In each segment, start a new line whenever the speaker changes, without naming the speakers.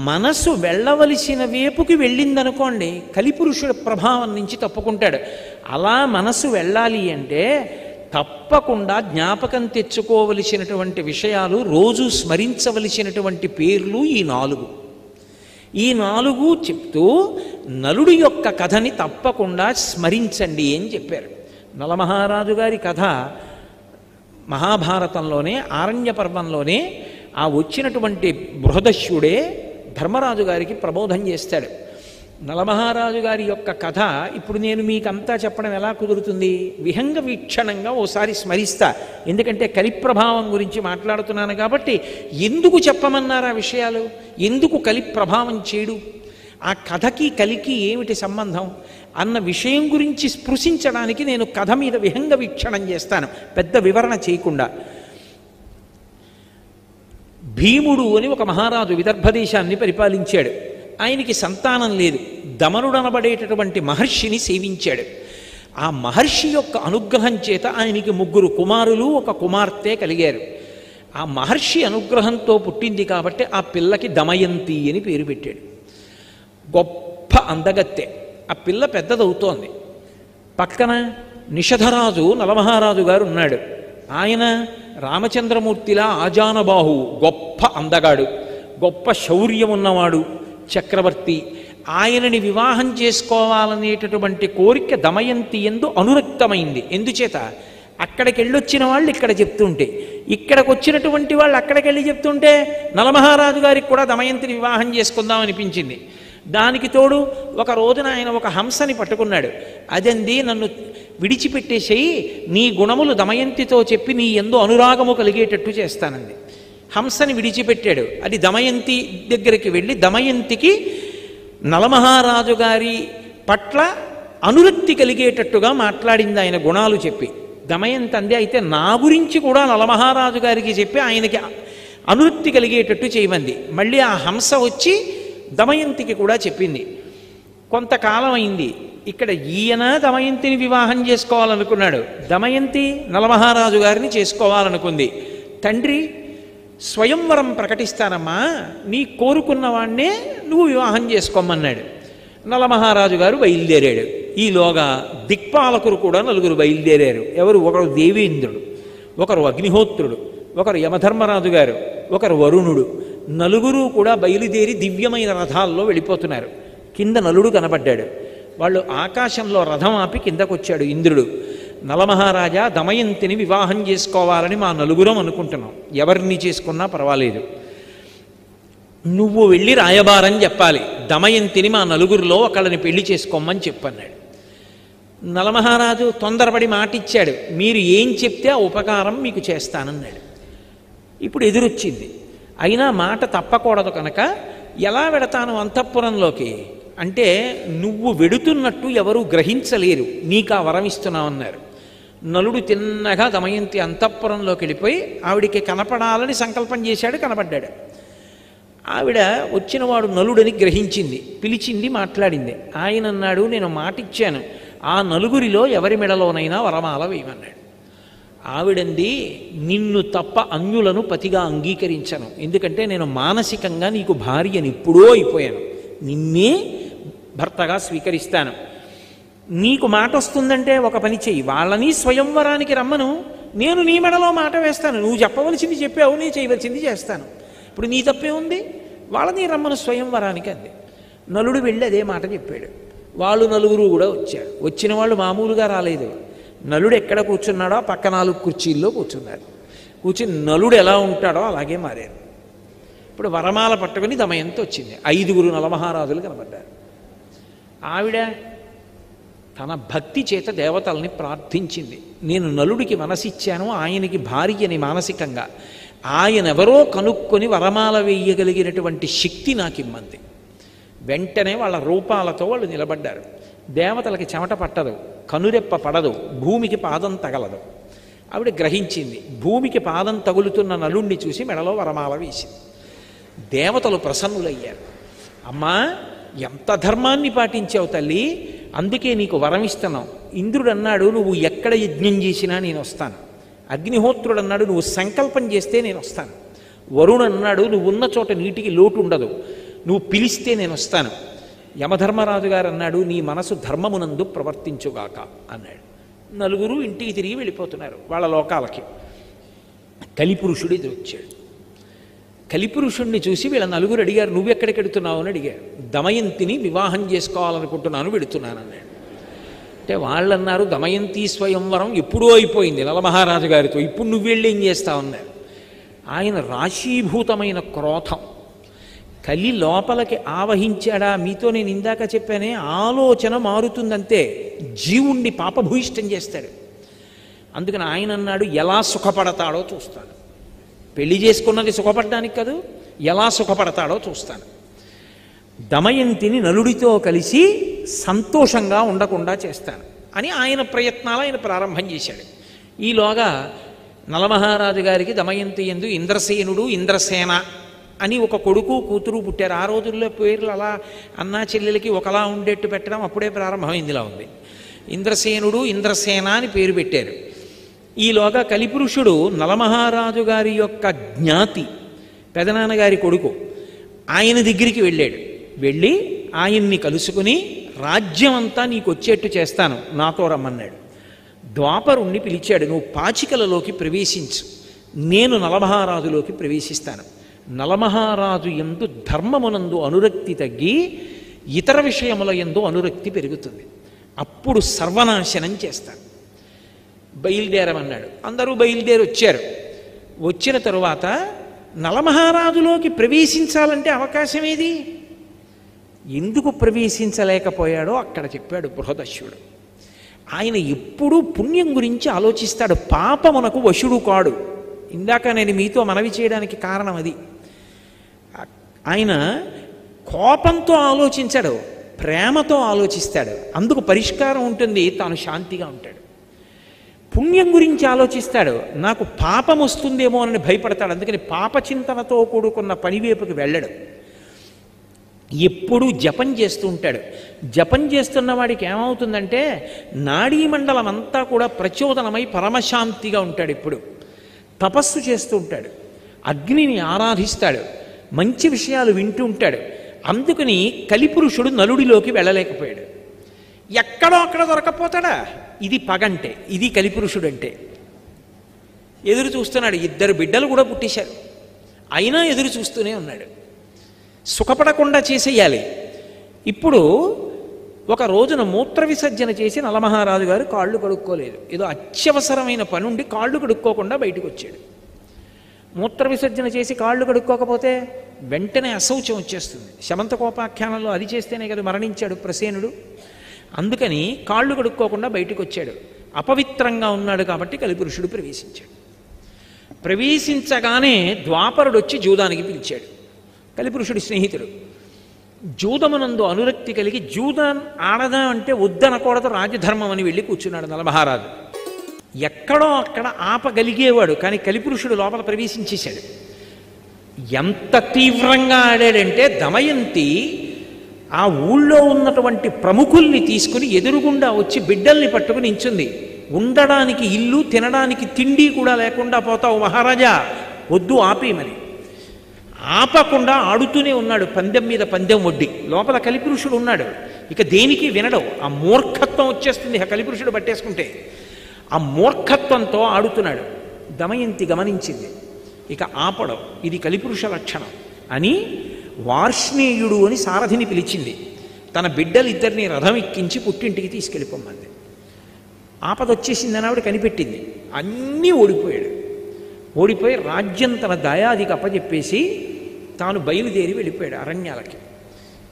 మనసు వెళ్ళవలసిన వైపుకి వెళ్ళిందనుకోండి, కలిపురుషుడి ప్రభావం నుంచి తప్పుకుంటాడు. అలా మనసు వెళ్ళాలి అంటే తప్పకుండా జ్ఞాపకం తెచ్చుకోవలసినటువంటి విషయాలు, రోజు స్మరించవలసినటువంటి పేర్లు ఈ నాలుగు చెప్తూ నలుడి యొక్క కథని తప్పకుండా స్మరించండి అని చెప్పారు. నలమహారాజు గారి కథ మహాభారతంలోనే, ఆరణ్య పర్వంలోనే ఆ వచ్చినటువంటి బృహదస్యుడే ధర్మరాజు గారికి ప్రబోధం చేస్తాడు. నలమహారాజు గారి యొక్క కథ ఇప్పుడు నేను మీకంతా చెప్పడం ఎలా కుదురుతుంది? విహంగ వీక్షణంగా ఓసారి స్మరిస్తా. ఎందుకంటే కలిప్రభావం గురించి మాట్లాడుతున్నాను కాబట్టి. ఎందుకు చెప్పమన్నారు ఆ విషయాలు? ఎందుకు కలిప్రభావం చేయడు? ఆ కథకి కలికి ఏమిటి సంబంధం అన్న విషయం గురించి స్పృశించడానికి నేను కథ మీద విహంగ వీక్షణం చేస్తాను, పెద్ద వివరణ చేయకుండా. భీముడు అని ఒక మహారాజు విదర్భదేశాన్ని పరిపాలించాడు. ఆయనకి సంతానం లేదు. దమనుడనబడేటటువంటి మహర్షిని సేవించాడు. ఆ మహర్షి యొక్క అనుగ్రహం చేత ఆయనకి 3 కుమారులు, 1 కుమార్తె కలిగారు. ఆ మహర్షి అనుగ్రహంతో పుట్టింది కాబట్టి ఆ పిల్లకి దమయంతి అని పేరు పెట్టాడు. గొప్ప అందగత్తె. ఆ పిల్ల పెద్దదవుతోంది. పక్కన నిషధరాజు నలమహారాజు గారు ఉన్నాడు. ఆయన రామచంద్రమూర్తిలా ఆజానబాహు, గొప్ప అందగాడు, గొప్ప శౌర్యం ఉన్నవాడు, చక్రవర్తి. ఆయనని వివాహం చేసుకోవాలనేటటువంటి కోరిక దమయంతి యందు అనురక్తమైంది. ఎందుచేత? అక్కడికి వెళ్ళొచ్చిన వాళ్ళు ఇక్కడ చెప్తుంటే, ఇక్కడికి వచ్చినటువంటి వాళ్ళు అక్కడికి వెళ్ళి చెప్తుంటే నలమహారాజు గారికి కూడా దమయంతిని వివాహం చేసుకుందాం అనిపించింది. దానికి తోడు ఒక రోజున ఆయన ఒక హంసని పట్టుకున్నాడు. అదంది, నన్ను విడిచిపెట్టేసేయి, నీ గుణములు దమయంతితో చెప్పి నీ యందు అనురాగము కలిగేటట్టు చేస్తానంది. హంసని విడిచిపెట్టాడు. అది దమయంతి దగ్గరికి వెళ్ళి దమయంతికి నలమహారాజు గారి పట్ల అనురక్తి కలిగేటట్టుగా మాట్లాడింది ఆయన గుణాలు చెప్పి. దమయంతి అంది, అయితే నా గురించి కూడా నలమహారాజు గారికి చెప్పి ఆయనకి అనురక్తి కలిగేటట్టు చేయమంది. మళ్ళీ ఆ హంస వచ్చి దమయంతికి కూడా చెప్పింది. కొంతకాలం అయింది. ఇక్కడ ఈయన దమయంతిని వివాహం చేసుకోవాలనుకున్నాడు, దమయంతి నలమహారాజు గారిని చేసుకోవాలనుకుంది. తండ్రి స్వయంవరం ప్రకటిస్తానమ్మా, నీ కోరుకున్నవాణ్ణే నువ్వు వివాహం చేసుకోమన్నాడు. నలమహారాజు గారు బయలుదేరాడు. ఈలోగా దిక్పాలకులు కూడా 4 బయలుదేరారు. ఎవరు? ఒకరు దేవేంద్రుడు, ఒకరు అగ్నిహోత్రుడు, ఒకరు యమధర్మరాజు గారు, ఒకరు వరుణుడు. 4 కూడా బయలుదేరి దివ్యమైన రథాల్లో వెళ్ళిపోతున్నారు. కింద నలుడు కనబడ్డాడు. వాళ్ళు ఆకాశంలో రథం ఆపి కిందకొచ్చాడు ఇంద్రుడు. నలమహారాజా, దమయంతిని వివాహం చేసుకోవాలని మా 4 అనుకుంటున్నాం, ఎవరిని చేసుకున్నా పర్వాలేదు, నువ్వు వెళ్ళి రాయబారం చెప్పాలి, దమయంతిని మా 4 ఒకళ్ళని పెళ్లి చేసుకోమని చెప్పన్నాడు. నలమహారాజు తొందరపడి మాటిచ్చాడు, మీరు ఏం చెప్తే ఆ ఉపకారం మీకు చేస్తానన్నాడు. ఇప్పుడు ఎదురొచ్చింది. అయినా మాట తప్పకూడదు కనుక ఎలా వెడతాను అంతఃపురంలోకి అంటే, నువ్వు వెడుతున్నట్టు ఎవరూ గ్రహించలేరు, నీకు ఆ వరం ఇస్తున్నామన్నారు. నలుడు తిన్నగా దమయంతి అంతఃపురంలోకి వెళ్ళిపోయి ఆవిడికి కనపడాలని సంకల్పం చేశాడు. కనపడ్డాడు. ఆవిడ వచ్చినవాడు నలుడని గ్రహించింది, పిలిచింది, మాట్లాడింది. ఆయన అన్నాడు, నేను మాటిచ్చాను, ఆ 4 ఎవరి మెడలోనైనా వరమాల వేయమన్నాడు. ఆవిడంది, నిన్ను తప్ప అన్యులను పతిగా అంగీకరించను, ఎందుకంటే నేను మానసికంగా నీకు భార్యని ఎప్పుడో అయిపోయాను, నిన్నే భర్తగా స్వీకరిస్తాను. నీకు మాట వస్తుందంటే ఒక పని చెయ్యి, వాళ్ళని స్వయంవరానికి రమ్మను, నేను నీ మెడలో మాట వేస్తాను, నువ్వు చెప్పవలసింది చెప్పావు, నేను చేయవలసింది చేస్తాను, ఇప్పుడు నీ తప్పే ఉంది, వాళ్ళని రమ్మను స్వయంవరానికి అంది. నలుడు వెళ్ళి అదే మాట చెప్పాడు. వాళ్ళు 4 కూడా వచ్చారు. వచ్చిన వాళ్ళు మామూలుగా రాలేదు. నలుడు ఎక్కడ కూర్చున్నాడో పక్క 4 కుర్చీల్లో కూర్చున్నారు. కూర్చుని నలుడు ఎలా ఉంటాడో అలాగే మారారు. ఇప్పుడు వరమాల పట్టుకుని దమయంతి వచ్చింది. 5 నలమహారాజులు కనబడ్డారు. ఆవిడ తన భక్తి చేత దేవతల్ని ప్రార్థించింది. నేను నలుడికి మనసిచ్చాను, ఆయనకి భార్యని మానసికంగా, ఆయనెవరో కనుక్కొని వరమాల వేయగలిగినటువంటి శక్తి నాకు ఇమ్మంది. వెంటనే వాళ్ళ రూపాలతో వాళ్ళు నిలబడ్డారు. దేవతలకి చెమట పట్టదు, కనురెప్ప పడదు, భూమికి పాదం తగలదు. ఆవిడ గ్రహించింది. భూమికి పాదం తగులుతున్న నలుణ్ణి చూసి మెడలో వరమాల వేసింది. దేవతలు ప్రసన్నులయ్యారు. అమ్మా, ఎంత ధర్మాన్ని పాటించావు తల్లి, అందుకే నీకు వరం ఇస్తున్నావు. ఇంద్రుడు అన్నాడు, నువ్వు ఎక్కడ యజ్ఞం చేసినా నేను వస్తాను. అగ్నిహోత్రుడు అన్నాడు, నువ్వు సంకల్పం చేస్తే నేను వస్తాను. వరుణ్ అన్నాడు, నువ్వు ఉన్న చోట నీటికి లోటు ఉండదు, నువ్వు పిలిస్తే నేను వస్తాను. యమధర్మరాజు గారు అన్నాడు, నీ మనసు ధర్మమునందు ప్రవర్తించుగాక అన్నాడు. నలుగురు ఇంటికి తిరిగి వెళ్ళిపోతున్నారు వాళ్ళ లోకాలకి. కలిపురుషుడు ఎదురొచ్చాడు. కలిపురుషుణ్ణి చూసి వీళ్ళ నలుగురు అడిగారు, నువ్వెక్కడికి వెడుతున్నావు అని అడిగారు. దమయంతిని వివాహం చేసుకోవాలనుకుంటున్నాను, వెడుతున్నాను అన్నాడు. అంటే వాళ్ళన్నారు, దమయంతి స్వయంవరం ఎప్పుడో అయిపోయింది నలమహారాజు గారితో, ఇప్పుడు నువ్వు వెళ్ళి ఏం చేస్తావన్నారు. ఆయన రాశీభూతమైన క్రోధం కలి లోపలికి ఆవహించాడా, మీతో నేను ఇందాక చెప్పానే, ఆలోచన మారుతుందంతే, జీవుణ్ణి పాపభూయిష్టం చేస్తాడు. అందుకని ఆయన అన్నాడు, ఎలా సుఖపడతాడో చూస్తాను. పెళ్లి చేసుకున్నది సుఖపడడానికి కాదు, ఎలా సుఖపడతాడో చూస్తాను. దమయంతిని నలుడితో కలిసి సంతోషంగా ఉండకుండా చేస్తాను అని ఆయన ప్రయత్నాలు ఆయన ప్రారంభం చేశాడు. ఈలోగా నలమహారాజు గారికి దమయంతి యందు ఇంద్రసేనుడు, ఇంద్రసేన అని ఒక కొడుకు కూతురు పుట్టారు. ఆ రోజుల్లో పేర్లు అలా అన్నా చెల్లెలకి ఒకలా ఉండేట్టు పెట్టడం అప్పుడే ప్రారంభమైందిలా ఉంది. ఇంద్రసేనుడు, ఇంద్రసేన అని పేరు పెట్టారు. ఈలోగా కలిపురుషుడు నలమహారాజు గారి యొక్క జ్ఞాతి, పెదనాన్నగారి కొడుకు, ఆయన దగ్గరికి వెళ్ళాడు. వెళ్ళి ఆయన్ని కలుసుకుని, రాజ్యం అంతా నీకు వచ్చేట్టు చేస్తాను, నాతో రమ్మన్నాడు. ద్వాపరుణ్ణి పిలిచాడు, నువ్వు పాచికలలోకి ప్రవేశించు, నేను నలమహారాజులోకి ప్రవేశిస్తాను. నలమహారాజు యందు ధర్మమునందు అనురక్తి తగ్గి ఇతర విషయముల యందు అనురక్తి పెరుగుతుంది, అప్పుడు సర్వనాశనం చేస్తాను. బయలుదేరమన్నాడు. అందరూ బయలుదేరి వచ్చారు. వచ్చిన తరువాత నలమహారాజులోకి ప్రవేశించాలంటే అవకాశం ఏది? ఎందుకు ప్రవేశించలేకపోయాడో అక్కడ చెప్పాడు బృహదశ్యుడు. ఆయన ఎప్పుడూ పుణ్యం గురించి ఆలోచిస్తాడు, పాపమునకు వశుడు కాడు. ఇందాక నేను మీతో మనవి చేయడానికి కారణం అది. ఆయన కోపంతో ఆలోచించాడు, ప్రేమతో ఆలోచిస్తాడు, అందుకు పరిష్కారం ఉంటుంది, తాను శాంతిగా ఉంటాడు. పుణ్యం గురించి ఆలోచిస్తాడు, నాకు పాపం వస్తుందేమో అని భయపడతాడు. అందుకని పాపచింతనతో కూడుకున్న పనివైపుకి వెళ్ళడు. ఎప్పుడూ జపం చేస్తూ ఉంటాడు. జపం చేస్తున్న వాడికి ఏమవుతుందంటే నాడీమండలం అంతా కూడా ప్రచోదనమై పరమశాంతిగా ఉంటాడు. ఇప్పుడు తపస్సు చేస్తూ ఉంటాడు, అగ్నిని ఆరాధిస్తాడు, మంచి విషయాలు వింటూ ఉంటాడు. అందుకని కలిపురుషుడు నలుడిలోకి వెళ్ళలేకపోయాడు. ఎక్కడో అక్కడ దొరకపోతాడా? ఇది పగంటే, ఇది కలిపురుషుడు అంటే. ఎదురు చూస్తున్నాడు. 2 బిడ్డలు కూడా పుట్టేశారు, అయినా ఎదురు చూస్తూనే ఉన్నాడు. సుఖపడకుండా చేసేయాలి. ఇప్పుడు ఒక రోజున మూత్ర విసర్జన చేసి నలమహారాజు గారు కాళ్ళు కడుక్కోలేదు. ఏదో అత్యవసరమైన పని ఉండి కాళ్ళు కడుక్కోకుండా బయటకు వచ్చాడు. మూత్ర విసర్జన చేసి కాళ్ళు కడుక్కోకపోతే వెంటనే అశౌచం వచ్చేస్తుంది. శమంతకోపాఖ్యానంలో అది చేస్తేనే కదా మరణించాడు ప్రసేనుడు. అందుకని కాళ్ళు కడుక్కోకుండా బయటకు వచ్చాడు. అపవిత్రంగా ఉన్నాడు కాబట్టి కలిపురుషుడు ప్రవేశించాడు. ప్రవేశించగానే ద్వాపరుడు వచ్చి జూదానికి పిలిచాడు. కలిపురుషుడి స్నేహితుడు. జూదమునందు అనురక్తి కలిగి జూదం ఆడదా అంటే వద్దనకూడదు, రాజధర్మం అని వెళ్ళి కూర్చున్నాడు నలమహారాజు. ఎక్కడో అక్కడ ఆపగలిగేవాడు, కానీ కలిపురుషుడు లోపల ప్రవేశించేశాడు. ఎంత తీవ్రంగా ఆడాడంటే దమయంతి ఆ ఊళ్ళో ఉన్నటువంటి ప్రముఖుల్ని తీసుకుని ఎదురుగుండా వచ్చి బిడ్డల్ని పట్టుకుని నించుంది. ఉండడానికి ఇల్లు, తినడానికి తిండి కూడా లేకుండా పోతావు మహారాజా, వద్దు ఆపేయమని. ఆపకుండా ఆడుతూనే ఉన్నాడు, పందెం మీద పందెం వడ్డి. లోపల కలిపురుషుడు ఉన్నాడు, ఇక దేనికి వినడం. ఆ మూర్ఖత్వం వచ్చేస్తుంది ఆ కలిపురుషుడు పట్టేసుకుంటే. ఆ మూర్ఖత్వంతో ఆడుతున్నాడు. దమయంతి గమనించింది, ఇక ఆపడం ఇది కలిపురుష లక్షణం అని వార్ష్ణేయుడు అని సారథిని పిలిచింది. తన బిడ్డలిద్దరిని రథం ఎక్కించి పుట్టింటికి తీసుకెళ్ళిపోమ్మంది. ఆపదొచ్చేసిందని ఆవిడ కనిపెట్టింది. అన్నీ ఓడిపోయాడు. ఓడిపోయి రాజ్యం తన దయాదికి అప్పచెప్పేసి తాను బయలుదేరి వెళ్ళిపోయాడు అరణ్యాలకి.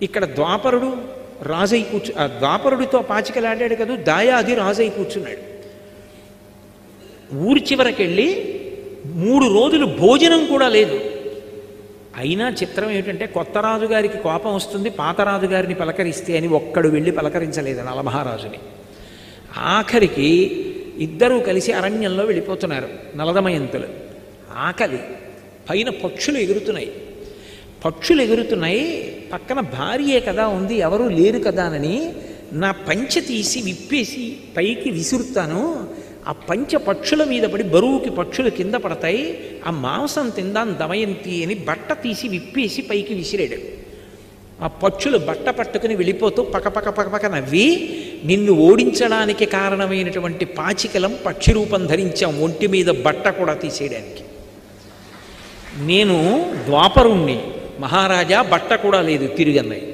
ఇక్కడ ద్వాపరుడు రాజై ద్వాపరుడితో పాచికలాడాడు కదా, దాయాది రాజై కూర్చున్నాడు. ఊరి చివరకెళ్ళి 3 రోజులు భోజనం కూడా లేదు. అయినా చిత్రం ఏమిటంటే కొత్త రాజుగారికి కోపం వస్తుంది, పాత రాజుగారిని పలకరిస్తే అని ఒక్కడు వెళ్ళి పలకరించలేదు నలమహారాజుని. ఆఖరికి ఇద్దరూ కలిసి అరణ్యంలో వెళ్ళిపోతున్నారు నలదమయంతులు. ఆకలి, పైన పక్షులు ఎగురుతున్నాయి. పక్షులు ఎగురుతున్నాయి, పక్కన భార్యే కదా ఉంది, ఎవరూ లేరు కదా అని నా పంచె తీసి విప్పేసి పైకి విసురుతాను, ఆ పంచ పక్షుల మీద పడి బరువుకి పక్షులు కింద పడతాయి, ఆ మాంసం తిందాం దమయంతి అని బట్ట తీసి విప్పేసి పైకి విసిరాడు. ఆ పక్షులు బట్ట పట్టుకుని వెళ్ళిపోతూ పకపక పకపక నవ్వి, నిన్ను ఓడించడానికి కారణమైనటువంటి పాచికలం పక్షి రూపం ధరించాం, ఒంటి మీద బట్ట కూడా తీసేయడానికి. నేను ద్వాపరుణ్ణి, మహారాజా బట్ట కూడా లేదు తిరిగన్నాయి.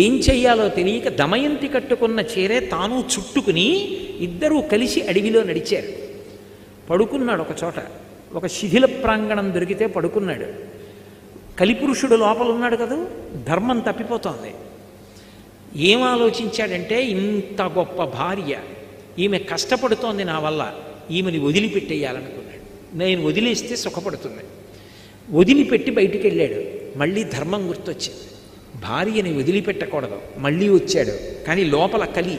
ఏం చెయ్యాలో తెలియక దమయంతి కట్టుకున్న చీరే తాను చుట్టుకుని ఇద్దరూ కలిసి అడవిలో నడిచారు. పడుకున్నాడు ఒక చోట, ఒక శిథిల ప్రాంగణం దొరికితే పడుకున్నాడు. కలిపురుషుడు లోపల ఉన్నాడు కదా, ధర్మం తప్పిపోతోంది. ఏం ఆలోచించాడంటే, ఇంత గొప్ప భార్య, ఈమె కష్టపడుతోంది నా వల్ల, ఈమెని వదిలిపెట్టేయాలనుకున్నాడు. నేను వదిలేస్తే సుఖపడుతుంది. వదిలిపెట్టి బయటికి వెళ్ళాడు. మళ్ళీ ధర్మం గుర్తొచ్చింది, భార్యని వదిలిపెట్టకూడదు. మళ్ళీ వచ్చాడు, కానీ లోపల కలి.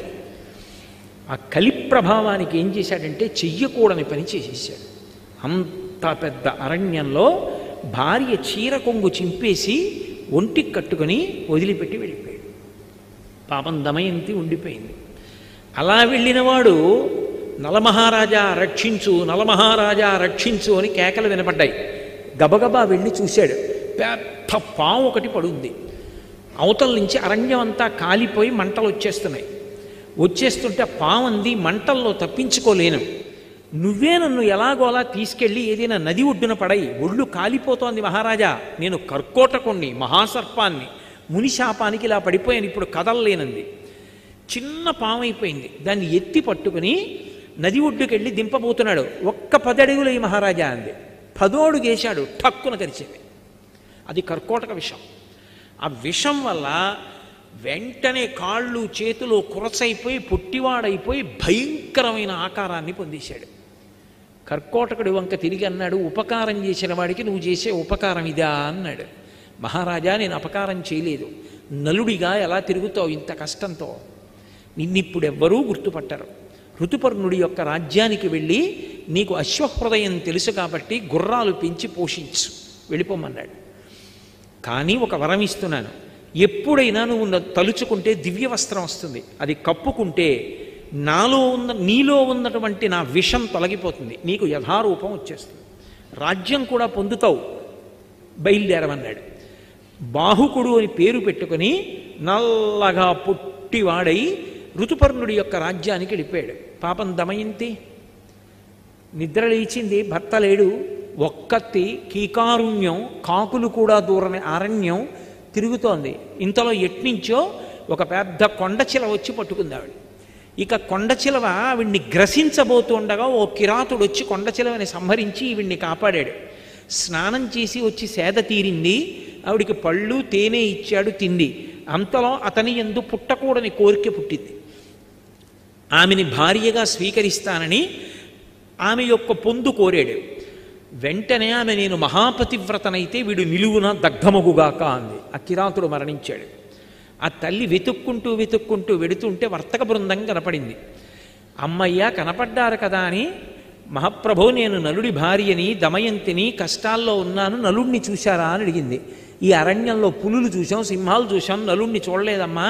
ఆ కలి ప్రభావానికి ఏం చేశాడంటే చెయ్యకూడని పని చేసేసాడు. అంత పెద్ద అరణ్యంలో భార్య చీర కొంగు చింపేసి ఒంటికి కట్టుకొని వదిలిపెట్టి వెళ్ళిపోయాడు. పాపం దమయంతి ఉండిపోయింది. అలా వెళ్ళినవాడు నలమహారాజా రక్షించు, నలమహారాజా రక్షించు అని కేకలు వినపడ్డాయి. గబగబా వెళ్ళి చూశాడు, పెద్ద పాము ఒకటి పడుంది. అవతల నుంచి అరణ్యం అంతా కాలిపోయి మంటలు వచ్చేస్తున్నాయి. వచ్చేస్తుంటే పాము అంది, మంటల్లో తప్పించుకోలేను, నువ్వే నన్ను ఎలాగోలా తీసుకెళ్ళి ఏదైనా నది ఒడ్డున పడయి, ఒళ్ళు కాలిపోతోంది మహారాజా, నేను కర్కోటకుణ్ణి, మహాసర్పాన్ని, మునిశాపానికి ఇలా పడిపోయాను, ఇప్పుడు కదలలేనంది. చిన్న పాము అయిపోయింది. దాన్ని ఎత్తి పట్టుకుని నది ఒడ్డుకెళ్ళి దింపబోతున్నాడు. ఒక్క 10 అడుగులు ఈ మహారాజా అంది. 10వ అడుగు వేశాడు, ఠక్కున కరిచింది. అది కర్కోటక విషం. ఆ విషం వల్ల వెంటనే కాళ్ళు చేతులు కురసైపోయి పొట్టివాడైపోయి భయంకరమైన ఆకారాన్ని పొందేశాడు. కర్కోటకుడి వంక తిరిగి అన్నాడు, ఉపకారం చేసిన వాడికి నువ్వు చేసే ఉపకారం ఇదా అన్నాడు. మహారాజా, నేను అపకారం చేయలేదు, నలుడిగా ఎలా తిరుగుతావు ఇంత కష్టంతో, నిన్నిప్పుడు ఎవ్వరూ గుర్తుపట్టరు. ఋతుపర్ణుడి యొక్క రాజ్యానికి వెళ్ళి నీకు అశ్వహృదయం తెలుసు కాబట్టి గుర్రాలు పెంచి పోషించు, వెళ్ళిపోమన్నాడు. కానీ ఒక వరం ఇస్తున్నాను, ఎప్పుడైనా నువ్వు తలుచుకుంటే దివ్య వస్త్రం వస్తుంది, అది కప్పుకుంటే నీలో ఉన్నటువంటి నా విషం తొలగిపోతుంది, నీకు యథారూపం వచ్చేస్తుంది, రాజ్యం కూడా పొందుతావు, బయలుదేరమన్నాడు. బాహుకుడు అని పేరు పెట్టుకుని నల్లగా పుట్టివాడై ఋతుపర్ణుడి యొక్క రాజ్యానికి వెళ్ళిపోయాడు. పాపం దమయంతి నిద్ర లేచింది, భర్త లేడు, ఒక్కత్తి కీకారుణ్యం, కాకులు కూడా దూరని అరణ్యం తిరుగుతోంది. ఇంతలో ఎట్నుంచో ఒక పెద్ద కొండచిలవ వచ్చి పట్టుకుంది ఆవిడ. ఇక కొండచిలవ ఆవిడ్ని గ్రసించబోతుండగా ఓ కిరాతుడు వచ్చి కొండచిలవని సంహరించి ఈవిడ్ని కాపాడాడు. స్నానం చేసి వచ్చి సేద తీరింది, ఆవిడికి పళ్ళు తేనె ఇచ్చాడు, తింది. అంతలో అతని యందు పుట్టకూడని కోరిక పుట్టింది. ఆమెని భార్యగా స్వీకరిస్తానని ఆమె యొక్క పొందు కోరాడు. వెంటనే ఆమె, నేను మహాపతివ్రతనైతే వీడు నిలువున దగ్ధమగుగాక అంది. ఆ కిరాతుడు మరణించాడు. ఆ తల్లి వెతుక్కుంటూ వెతుక్కుంటూ వెడుతుంటే వర్తక బృందం కనపడింది. అమ్మయ్య కనపడ్డారు కదా అని, మహాప్రభో నేను నలుడి భార్యని దమయంతిని, కష్టాల్లో ఉన్నాను, నలుడిని చూశారా అని అడిగింది. ఈ అరణ్యంలో పులులు చూసాం, సింహాలు చూసాం, నలుడిని చూడలేదమ్మా,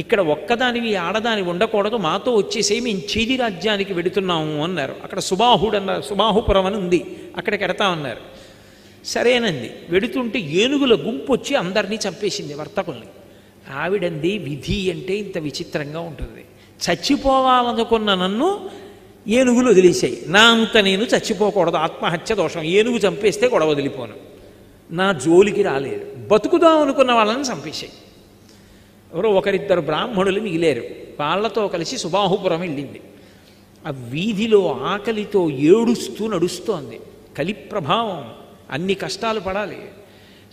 ఇక్కడ ఒక్కదానివి ఆడదాని ఉండకూడదు, మాతో వచ్చేసే మేము చేది రాజ్యానికి వెడుతున్నాము అన్నారు. అక్కడ సుబాహుపురం అని ఉంది, అక్కడికి ఎడతామన్నారు. సరేనంది. వెడుతుంటే ఏనుగుల గుంపు వచ్చి అందరినీ చంపేసింది, వర్తకుల్ని. ఆవిడంది, విధి అంటే ఇంత విచిత్రంగా ఉంటుంది, చచ్చిపోవాలనుకున్న నన్ను ఏనుగులు వదిలేసాయి, నా అంత నేను చచ్చిపోకూడదు, ఆత్మహత్య దోషం, ఏనుగు చంపేస్తే గొడవ వదిలిపోను, నా జోలికి రాలేదు, బతుకుదాం అనుకున్న వాళ్ళని చంపేశాయి. ఎవరో ఒకరిద్దరు బ్రాహ్మణులు మిగిలేరు, వాళ్ళతో కలిసి సుబాహుపురం వెళ్ళింది. ఆ వీధిలో ఆకలితో ఏడుస్తూ నడుస్తోంది. కలి ప్రభావం, అన్ని కష్టాలు పడాలి.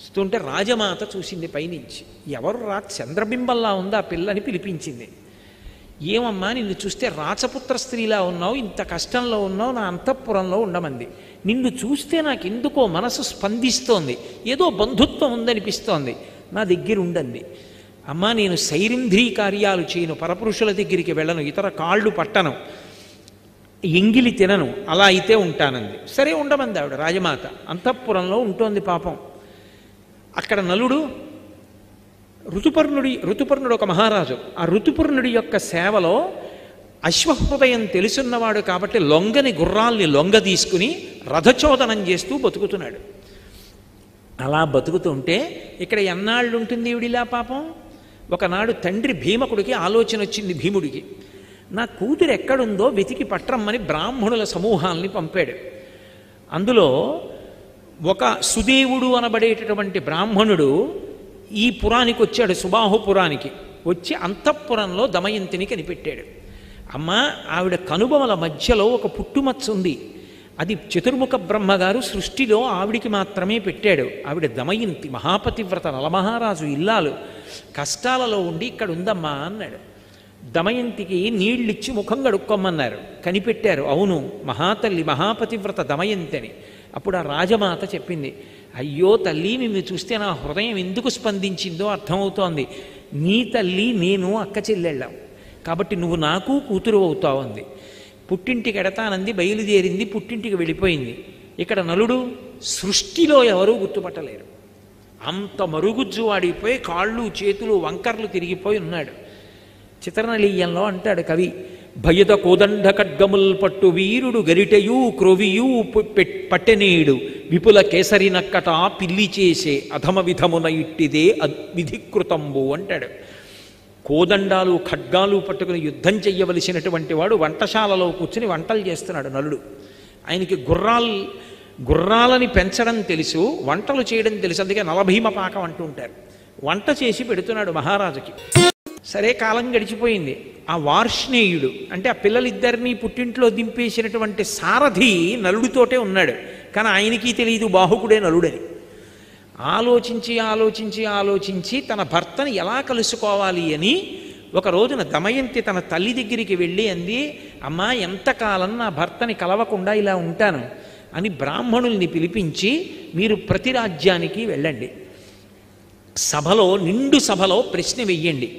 వస్తుంటే రాజమాత చూసింది పైనుంచి, ఎవరు చంద్రబింబంలా ఉంది ఆ పిల్లని పిలిపించింది. ఏమమ్మా, నిన్ను చూస్తే రాచపుత్ర స్త్రీలా ఉన్నావు, ఇంత కష్టంలో ఉన్నావు, నా అంతఃపురంలో ఉండమంది. నిన్ను చూస్తే నాకు ఎందుకో మనసు స్పందిస్తోంది, ఏదో బంధుత్వం ఉందనిపిస్తోంది, నా దగ్గర ఉండండి. అమ్మా, నేను సైరింద్రీ కార్యాలు చేయను, పరపురుషుల దగ్గరికి వెళ్ళను, ఇతర కాళ్ళు పట్టను, ఎంగిలి తినను, అలా అయితే ఉంటానంది. సరే ఉండమంది ఆవిడ. రాజమాత అంతఃపురంలో ఉంటోంది పాపం. అక్కడ నలుడు ఋతుపర్ణుడు ఒక మహారాజు. ఆ ఋతుపర్ణుడి యొక్క సేవలో అశ్వహృదయం తెలుసున్నవాడు కాబట్టి లొంగని గుర్రాల్ని లొంగ తీసుకుని రథచోదనం చేస్తూ బతుకుతున్నాడు. అలా బతుకుతుంటే ఇక్కడ ఎన్నాళ్ళు ఉంటుంది ఈవిడిలా పాపం. ఒకనాడు తండ్రి భీమకుడికి ఆలోచన వచ్చింది. భీముడికి నా కూతురు ఎక్కడుందో వెతికి పట్రమ్మని బ్రాహ్మణుల సమూహాల్ని పంపాడు. అందులో ఒక సుదేవుడు అనబడేటటువంటి బ్రాహ్మణుడు ఈ పురానికి వచ్చాడు, సుబాహుపురానికి వచ్చి అంతఃపురంలో దమయంతిని కనిపెట్టాడు. అమ్మ, ఆవిడ కనుబొమల మధ్యలో ఒక పుట్టుమచ్చ ఉంది, అది చతుర్ముఖ బ్రహ్మగారు సృష్టిలో ఆవిడికి మాత్రమే పెట్టాడు. ఆవిడ దమయంతి, మహాపతివ్రత, నలమహారాజు ఇల్లాలు, కష్టాలలో ఉండి ఇక్కడ ఉందమ్మా అన్నాడు. దమయంతికి నీళ్ళిచ్చి ముఖం కడుక్కోమన్నారు. కనిపెట్టారు, అవును మహాతల్లి మహాపతివ్రత దమయంతి అని. అప్పుడు ఆ రాజమాత చెప్పింది, అయ్యో తల్లి, నిన్ను చూస్తే నా హృదయం ఎందుకు స్పందించిందో అర్థమవుతోంది. నీ తల్లి నేను అక్క చెల్లెళ్ళాం కాబట్టి నువ్వు నాకు కూతురు అవుతావు అంది. పుట్టింటికి ఎడతానంది, బయలుదేరింది, పుట్టింటికి వెళ్ళిపోయింది. ఇక్కడ నలుడు సృష్టిలో ఎవరూ గుర్తుపట్టలేరు. అంత మరుగుజ్జు వాడిపోయి కాళ్ళు చేతులు వంకర్లు తిరిగిపోయి ఉన్నాడు. చిత్రనళీయంలో అంటాడు కవి, భయద కోదండ ఖడ్గముల్ పట్టు వీరుడు గరిటయూ క్రొవియూ పట్టెనేడు విపుల కేసరి నక్కట పిల్లి చేసే అధమ విధమున ఇట్టిదే విధికృతంబు అంటాడు. కోదండాలు ఖడ్గాలు పట్టుకుని యుద్ధం చెయ్యవలసినటువంటి వాడు వంటశాలలో కూర్చుని వంటలు చేస్తున్నాడు నలుడు. ఆయనకి గుర్రాలని పెంచడం తెలుసు, వంటలు చేయడం తెలుసు. అందుకే నలభీమ పాకం అంటూ ఉంటారు. వంట చేసి పెడుతున్నాడు మహారాజుకి. సరే, కాలం గడిచిపోయింది. ఆ వార్ష్ణేయుడు అంటే ఆ పిల్లలిద్దరినీ పుట్టింట్లో దింపేసినటువంటి సారథి నలుడితోటే ఉన్నాడు. కానీ ఆయనకి తెలియదు బాహుకుడే నలుడని. ఆలోచించి ఆలోచించి ఆలోచించి తన భర్తని ఎలా కలుసుకోవాలి అని ఒక రోజున దమయంతి తన తల్లి దగ్గరికి వెళ్ళి అంది, అమ్మా, ఎంతకాలం నా భర్తని కలవకుండా ఇలా ఉంటాను అని బ్రాహ్మణుల్ని పిలిపించి, మీరు ప్రతి రాజ్యానికి వెళ్ళండి, సభలో నిండు సభలో ప్రశ్న వెయ్యండి,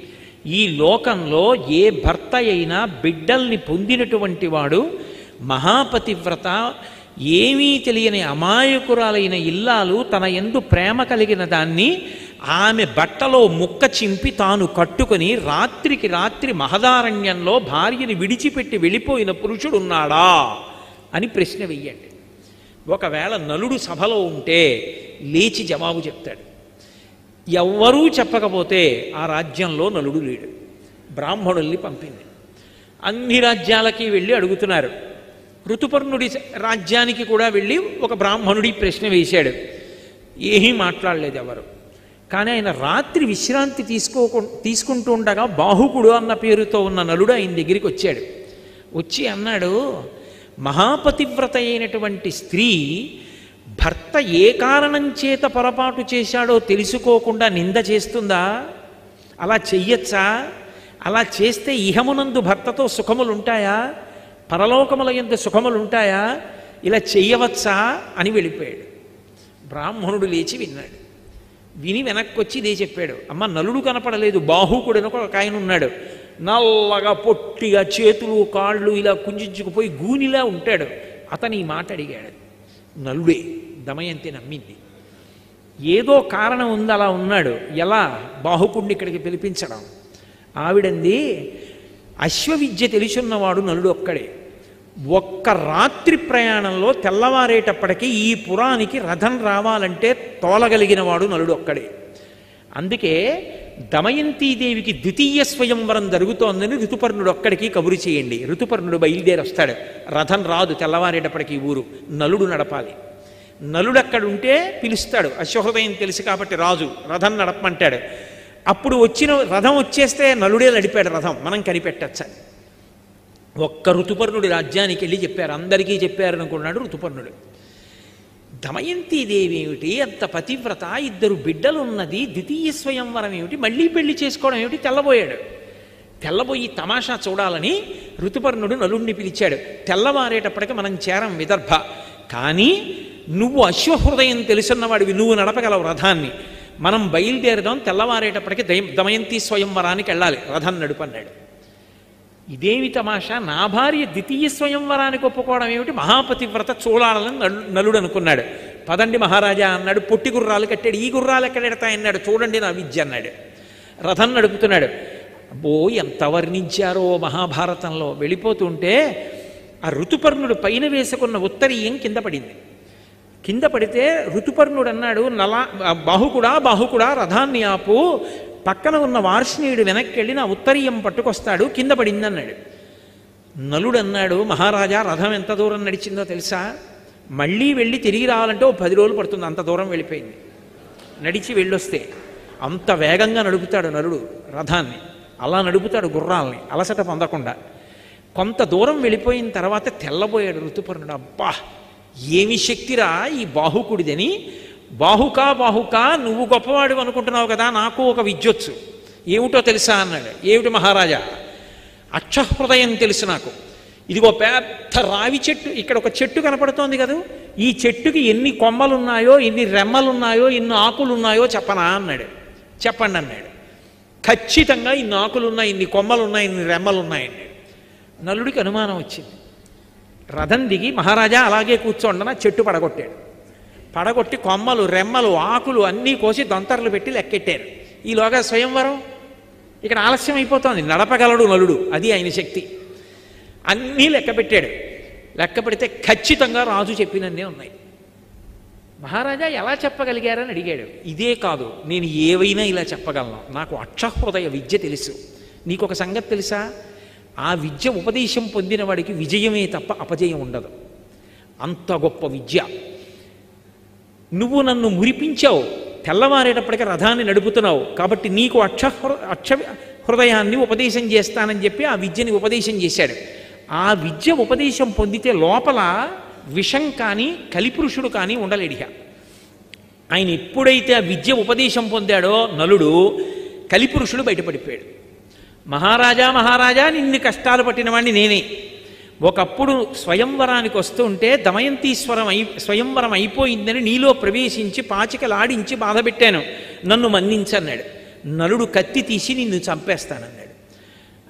ఈ లోకంలో ఏ భర్త అయినా బిడ్డల్ని పొందినటువంటి వాడు మహాపతివ్రత, ఏమీ తెలియని అమాయకురాలైన ఇల్లాలు తన యందు ప్రేమ కలిగిన దాన్ని ఆమె బట్టలో ముక్క చింపి తాను కట్టుకొని రాత్రికి రాత్రి మహదారణ్యంలో భార్యని విడిచిపెట్టి వెళ్ళిపోయిన పురుషుడున్నాడా అని ప్రశ్న వెయ్యండి. ఒకవేళ నలుడు సభలో ఉంటే లేచి జవాబు చెప్తాడు. ఎవ్వరూ చెప్పకపోతే ఆ రాజ్యంలో నలుడు లేడు. బ్రాహ్మణుల్ని పంపింది. అన్ని రాజ్యాలకి వెళ్ళి అడుగుతున్నారు. ఋతుపర్ణుడి రాజ్యానికి కూడా వెళ్ళి ఒక బ్రాహ్మణుడి ప్రశ్న వేశాడు. ఏమీ మాట్లాడలేదు ఎవరు. కానీ ఆయన రాత్రి విశ్రాంతి తీసుకుంటూ ఉండగా బాహుకుడు అన్న పేరుతో ఉన్న నలుడు ఆయన దగ్గరికి వచ్చాడు. వచ్చి అన్నాడు, మహాపతివ్రత అయినటువంటి స్త్రీ భర్త ఏ కారణం చేత పొరపాటు చేశాడో తెలుసుకోకుండా నింద చేస్తుందా? అలా చెయ్యొచ్చా? అలా చేస్తే ఇహమునందు భర్తతో సుఖములుంటాయా? పరలోకముల యందు సుఖములుంటాయా? ఇలా చెయ్యవచ్చా అని వెళ్ళిపోయాడు. బ్రాహ్మణుడు లేచి విన్నాడు. విని వెనక్కి వచ్చి ఇదే చెప్పాడు. అమ్మ, నలుడు కనపడలేదు, బాహుకుడని ఒక ఆయన ఉన్నాడు, నల్లగా పొట్టిగా చేతులు కాళ్ళు ఇలా కుంజించుకుపోయి గూనిలా ఉంటాడు, అతని ఈ మాట అడిగాడు. నలుడే. దమయంతి నమ్మింది. ఏదో కారణం ఉంది అలా ఉన్నాడు. ఎలా? బాహుకుడిని ఇక్కడికి పిలిపించడం. ఆవిడంది, అశ్వవిద్య తెలుసున్నవాడు నలుడు ఒక్కడే. ఒక్క రాత్రి ప్రయాణంలో తెల్లవారేటప్పటికీ ఈ పురానికి రథం రావాలంటే తోలగలిగిన వాడు నలుడు ఒక్కడే. అందుకే దమయంతీదేవికి ద్వితీయ స్వయంవరం జరుగుతోందని ఋతుపర్ణుడు ఒక్కడికి కబురు చేయండి. ఋతుపర్ణుడు బయలుదేరి వస్తాడు. రథం రాదు తెల్లవారేటప్పటికి ఊరు, నలుడు నడపాలి. నలుడు అక్కడ ఉంటే పిలుస్తాడు. అశ్వహృదయం తెలుసు కాబట్టి రాజు రథం నడపమంటాడు. అప్పుడు రథం వచ్చేస్తే నలుడే నడిపాడు రథం, మనం కనిపెట్టచ్చని. ఒక్క ఋతుపర్ణుడి రాజ్యానికి వెళ్ళి చెప్పారు. అందరికీ చెప్పారనుకున్నాడు ఋతుపర్ణుడు. దమయంతీదేవి ఏమిటి అంత పతివ్రత, ఇద్దరు బిడ్డలున్నది, ద్వితీయ స్వయంవరం ఏమిటి, మళ్ళీ పెళ్లి చేసుకోవడం ఏమిటి? తెల్లబోయాడు. తెల్లబోయి తమాషా చూడాలని ఋతుపర్ణుడు నలుడిని పిలిచాడు. తెల్లవారేటప్పటికి మనం చేరం విదర్భ, కానీ నువ్వు అశ్వహృదయం తెలుసున్నవాడివి, నువ్వు నడపగలవు రథాన్ని, మనం బయలుదేరదాం, తెల్లవారేటప్పటికి దమయంతి స్వయంవరానికి వెళ్ళాలి, రథం నడుపన్నాడు. ఇదేమి తమాషా, నా భార్య ద్వితీయ స్వయంవరానికి ఒప్పుకోవడం ఏమిటి, మహాపతివ్రత చూడాలని నలుడు అనుకున్నాడు. పదండి మహారాజా అన్నాడు. పొట్టి గుర్రాలు కట్టాడు. ఈ గుర్రాలు ఎక్కడ ఎడతాయన్నాడు. చూడండి నా విద్య అన్నాడు. రథం నడుపుతున్నాడు. అబ్బో ఎంత వర్ణించారో మహాభారతంలో. వెళ్ళిపోతుంటే ఆ ఋతుపర్ణుడు పైన వేసుకున్న ఉత్తరీయం కింద పడింది. కింద పడితే ఋతుపర్ణుడు అన్నాడు, బాహుకుడా రథాన్ని ఆపు, పక్కన ఉన్న వార్ష్ణేయుడు వెనక్కి వెళ్ళి నా ఉత్తరీయం పట్టుకొస్తాడు, కింద పడింది అన్నాడు. నలుడు అన్నాడు, మహారాజా రథం ఎంత దూరం నడిచిందో తెలుసా? మళ్ళీ వెళ్ళి తిరిగి రావాలంటే 10 రోజులు పడుతుంది, అంత దూరం వెళ్ళిపోయింది. నడిచి వెళ్ళొస్తే అంత వేగంగా నడుపుతాడు నలుడు రథాన్ని, అలా నడుపుతాడు గుర్రాల్ని అలసట పొందకుండా. కొంత దూరం వెళ్ళిపోయిన తర్వాత తెల్లబోయాడు ఋతుపర్ణుడు. అబ్బా ఏమి శక్తిరా ఈ బాహుకుడిదని. బాహుకా నువ్వు గొప్పవాడు అనుకుంటున్నావు కదా, నాకు ఒక విద్యొచ్చు, ఏమిటో తెలుసా అన్నాడు. ఏమిటి మహారాజా? అక్షహృదయం తెలుసు నాకు. ఇదిగో పెద్ద రావి చెట్టు, ఇక్కడ ఒక చెట్టు కనపడుతోంది కదా, ఈ చెట్టుకి ఎన్ని కొమ్మలున్నాయో, ఎన్ని రెమ్మలున్నాయో, ఎన్ని ఆకులున్నాయో చెప్పనా అన్నాడు. చెప్పండి అన్నాడు. ఖచ్చితంగా ఇన్ని ఆకులున్నాయి, ఇన్ని కొమ్మలున్నాయి, ఇన్ని రెమ్మలున్నాయన్నాడు. నలుడికి అనుమానం వచ్చింది. రథం దిగి మహారాజా అలాగే కూర్చోండన చెట్టు పడగొట్టాడు. పడగొట్టి కొమ్మలు రెమ్మలు ఆకులు అన్నీ కోసి దొంతర్లు పెట్టి లెక్కెట్టారు. ఈలోగా స్వయంవరం ఇక్కడ ఆలస్యం అయిపోతోంది. నడపగలడు నలుడు, అది ఆయన శక్తి. అన్నీ లెక్క పెట్టాడు. లెక్క పెడితే ఖచ్చితంగా రాజు చెప్పినన్నే ఉన్నాయి. మహారాజా ఎలా చెప్పగలిగారని అడిగాడు. ఇదే కాదు, నేను ఏవైనా ఇలా చెప్పగలను, నాకు అక్షహృదయ విద్య తెలుసు. నీకు ఒక సంగతి తెలుసా? ఆ విద్య ఉపదేశం పొందిన వాడికి విజయమే తప్ప అపజయం ఉండదు. అంత గొప్ప విద్య. నువ్వు నన్ను మురిపించావు, తెల్లవారేటప్పటికీ రథాన్ని నడుపుతున్నావు, కాబట్టి నీకు అక్ష హృదయాన్ని ఉపదేశం చేస్తానని చెప్పి ఆ విద్యని ఉపదేశం చేశాడు. ఆ విద్య ఉపదేశం పొందితే లోపల విషం కానీ కలిపురుషుడు కానీ ఉండలేడిగా. ఆయన ఎప్పుడైతే ఆ విద్య ఉపదేశం పొందాడో నలుడు, కలిపురుషుడు బయటపడిపోయాడు. మహారాజా నిన్ను కష్టాలు పట్టిన వాడిని నేనే. ఒకప్పుడు స్వయంవరానికి వస్తుంటే స్వయంవరం అయిపోయిందని నీలో ప్రవేశించి పాచికలాడించి బాధపెట్టాను, నన్ను మన్నించన్నాడు. నలుడు కత్తి తీసి నిన్ను చంపేస్తానన్నాడు.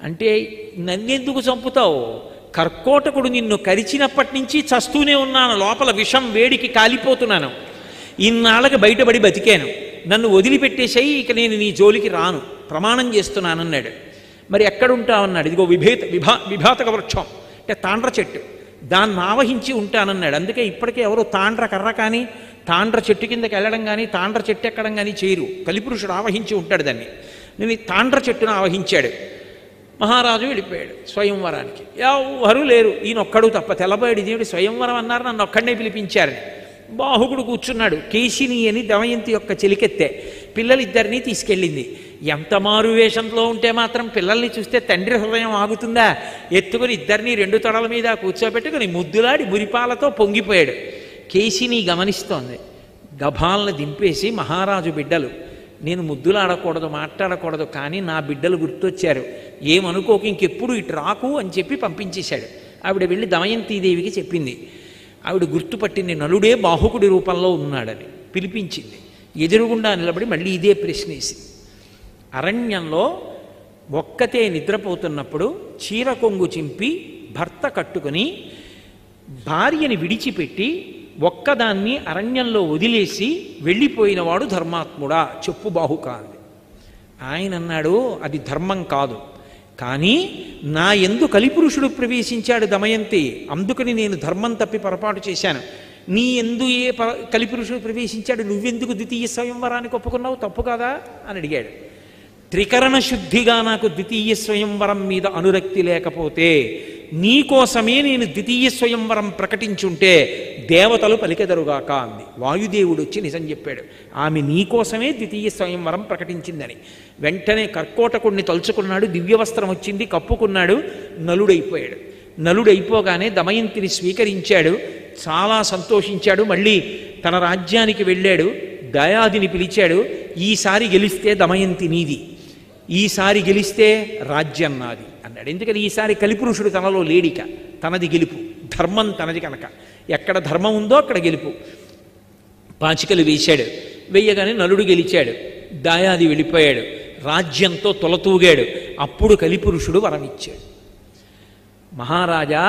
అంటే నన్నెందుకు చంపుతావు? కర్కోటకుడు నిన్ను కరిచినప్పటి నుంచి చస్తూనే ఉన్నాను, లోపల విషం వేడికి కాలిపోతున్నాను, ఇన్నాళ్ళకి బయటపడి బతికాను, నన్ను వదిలిపెట్టేసాయి, ఇక నేను నీ జోలికి రాను, ప్రమాణం చేస్తున్నానన్నాడు. మరి ఎక్కడుంటావన్నాడు. ఇదిగో విభాతక వృక్షం అంటే తాండ్ర చెట్టు, దాన్ని ఆవహించి ఉంటానన్నాడు. అందుకే ఇప్పటికే ఎవరు తాండ్ర కర్ర కానీ తాండ్ర చెట్టు కిందకి వెళ్ళడం కానీ తాండ్ర చెట్టు ఎక్కడం కానీ చేయరు. కలిపురుషుడు ఆవహించి ఉంటాడు దాన్ని. నేను తాండ్ర చెట్టును ఆవహించాడు. మహారాజు వెళ్ళిపోయాడు స్వయంవరానికి. ఎవరు లేరు, ఈయనొక్కడు తప్ప. తెల్లబోయాడు, ఇదేమిటి స్వయంవరం అన్నారు, నన్ను ఒక్కడనే పిలిపించారని. బాహుకుడు కూర్చున్నాడు. కేశిని అని దమయంతి యొక్క చెలికెత్తే పిల్లలిద్దరినీ తీసుకెళ్ళింది. ఎంత మారు వేషంలో ఉంటే మాత్రం పిల్లల్ని చూస్తే తండ్రి హృదయం ఆగుతుందా? ఎత్తుకుని ఇద్దరినీ 2 తొడల మీద కూర్చోబెట్టుకుని ముద్దులాడి మురిపాలతో పొంగిపోయాడు. కేశిని గమనిస్తోంది. గభాలను దింపేసి, మహారాజు బిడ్డలు, నేను ముద్దులాడకూడదు మాట్లాడకూడదు, కానీ నా బిడ్డలు గుర్తొచ్చారు, ఏమనుకోకు, ఇంకెప్పుడు ఇటు రాకు అని చెప్పి పంపించేశాడు. ఆవిడ వెళ్ళి దమయంతీదేవికి చెప్పింది. ఆవిడ గుర్తుపట్టింది, నలుడే బాహుకుడి రూపంలో ఉన్నాడని. పిలిపించింది. ఎదురుగుండా నిలబడి మళ్ళీ ఇదే ప్రశ్నేసింది. అరణ్యంలో ఒక్కతే నిద్రపోతున్నప్పుడు చీర కొంగు చింపి భర్త కట్టుకుని భార్యని విడిచిపెట్టి ఒక్కదాన్ని అరణ్యంలో వదిలేసి వెళ్ళిపోయినవాడు ధర్మాత్ముడా చెప్పు బాహుక అంది. ఆయన అన్నాడు, అది ధర్మం కాదు, కానీ నా యందు కలిపురుషుడు ప్రవేశించాడు దమయంతి, అందుకని నేను ధర్మం తప్పి పొరపాటు చేశాను. నీ యందు ఏ కలిపురుషుడు ప్రవేశించాడు, నువ్వెందుకు ద్వితీయ స్వయంవరానికి ఒప్పుకున్నావు, తప్పు కాదా అని అడిగాడు. త్రికరణ శుద్ధిగా నాకు ద్వితీయ స్వయంవరం మీద అనురక్తి లేకపోతే నీకోసమే నేను ద్వితీయ స్వయంవరం ప్రకటించుంటే దేవతలు పలికెదరుగాక అంది. వాయుదేవుడు వచ్చి నిజం చెప్పాడు, ఆమె నీకోసమే ద్వితీయ స్వయంవరం ప్రకటించిందని. వెంటనే కర్కోటకుడిని తలుచుకున్నాడు, దివ్యవస్త్రం వచ్చింది, కప్పుకున్నాడు, నలుడైపోయాడు. నలుడైపోగానే దమయంతిని స్వీకరించాడు, చాలా సంతోషించాడు. మళ్ళీ తన రాజ్యానికి వెళ్ళాడు. దయాదిని పిలిచాడు. ఈసారి గెలిస్తే దమయంతి నీది, ఈసారి గెలిస్తే రాజ్యం నాది అన్నాడు. ఎందుకని ఈసారి కలిపురుషుడు తనలో లేడిక, తనది గెలుపు, ధర్మం తనది కనుక. ఎక్కడ ధర్మం ఉందో అక్కడ గెలుపు. పాచికలు వేశాడు. వెయ్యగానే నలుడు గెలిచాడు. దాయాది వెళ్ళిపోయాడు. రాజ్యంతో తొలతూగాడు. అప్పుడు కలిపురుషుడు వరమిచ్చాడు. మహారాజా,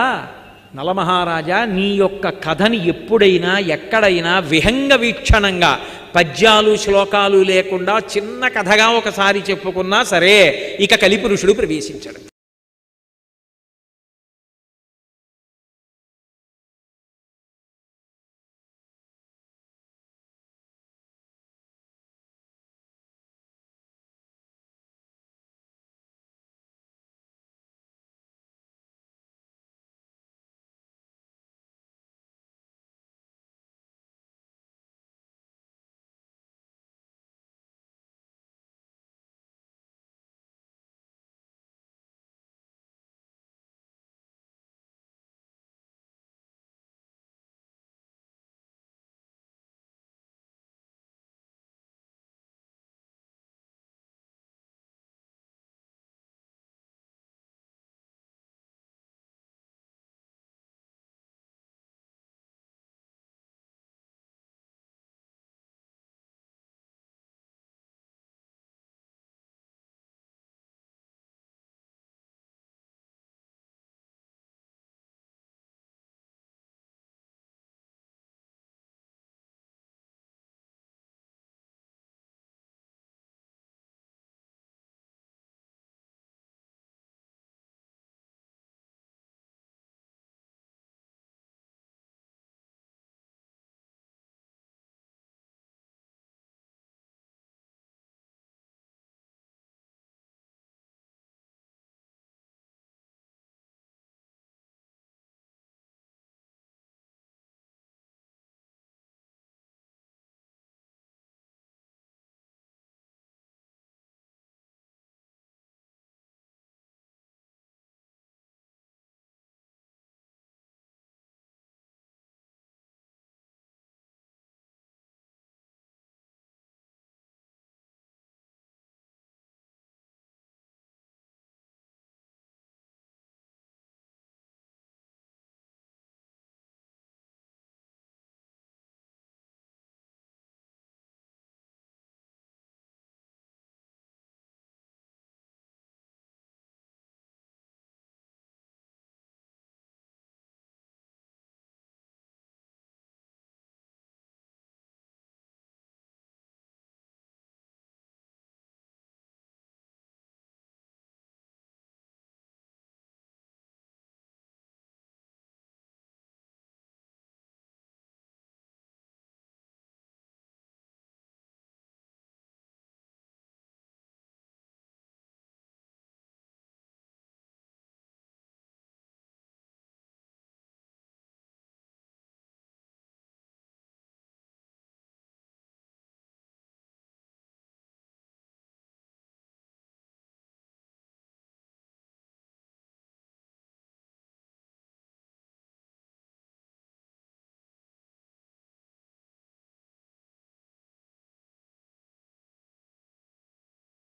నలమహారాజా, నీ యొక్క కథని ఎప్పుడైనా ఎక్కడైనా విహంగ వీక్షణంగా పద్యాలు శ్లోకాలు లేకుండా చిన్న కథగా ఒకసారి చెప్పుకున్నా సరే ఇక కలిపురుషుడు ప్రవేశించాడు.